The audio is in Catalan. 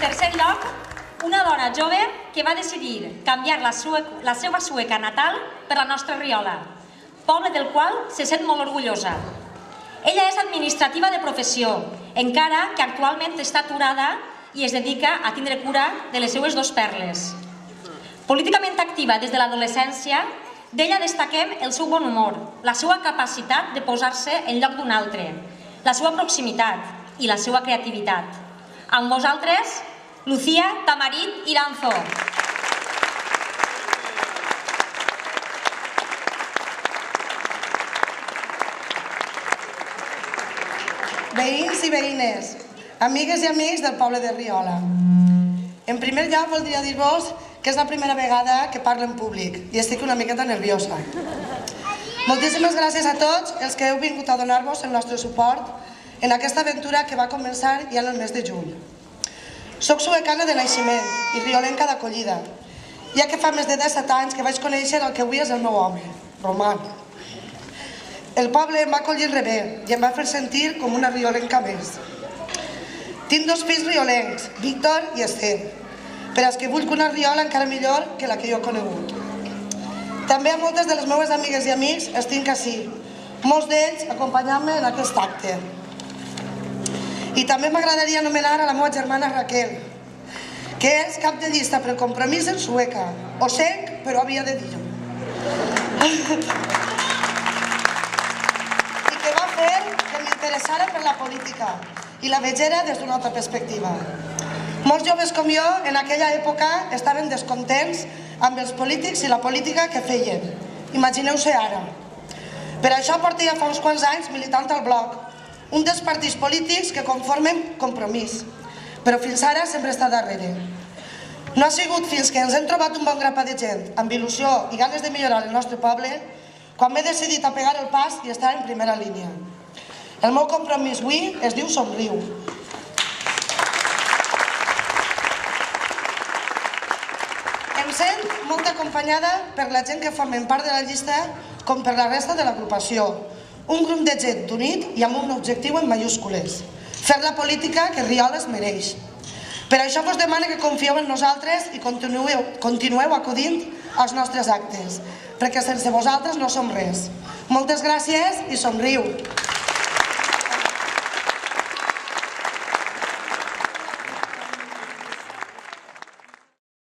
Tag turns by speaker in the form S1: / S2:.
S1: tercer lloc, una dona jove que va decidir canviar la seva Sueca natal per la nostra Riola, poble del qual se sent molt orgullosa. Ella és administrativa de professió, encara que actualment està aturada i es dedica a tindre cura de les seues dos perles. Políticament activa des de l'adolescència, d'ella destaquem el seu bon humor, la seva capacitat de posar-se en lloc d'un altre, la seva proximitat i la seva creativitat. Amb vosaltres, Lucía Tamarit Iranzo.
S2: Veïns i veïnes, amigues i amics del poble de Riola. En primer lloc, voldria dir-vos que és la primera vegada que parlo en públic i estic una miqueta nerviosa. Moltíssimes gràcies a tots els que heu vingut a donar-vos el nostre suport en aquesta aventura que va començar ja en el mes de juny. Soc suecana de naixement i riolenca d'acollida, ja que fa més de 17 anys que vaig conèixer el que avui és el meu home, Roman. El poble em va acollir rebé i em va fer sentir com una riolenca més. Tinc dos fills riolencs, Víctor i Esther, per als que vull una Riola encara millor que la que jo he conegut. També a moltes de les meves amigues i amics els tinc ací, molts d'ells acompanyant-me en aquest acte. I també m'agradaria anomenar a la meva germana Raquel, que és cap de llista per Compromís en sueca. Ho sé, però havia de dir-ho. I que va fer que m'interessara per la política i la vegera des d'una altra perspectiva. Molts joves com jo, en aquella època, estaven descontents amb els polítics i la política que feien. Imagineu-se ara. Per això porto ja fa uns quants anys militant al Bloc, un dels partits polítics que conformen Compromís, però fins ara sempre està darrere. No ha sigut fins que ens hem trobat un bon grapat de gent amb il·lusió i ganes de millorar el nostre poble quan m'he decidit a pegar el pas i estar en primera línia. El meu compromís avui es diu Somriu. Em sent molt acompanyada per la gent que formen part de la llista com per la resta de l'agrupació. Un grup de gent unit i amb un objectiu en majúscules, fer la política que Riola es mereix. Per això vos demano que confieu en nosaltres i continueu acudint als nostres actes, perquè sense vosaltres no som res. Moltes gràcies i somriu!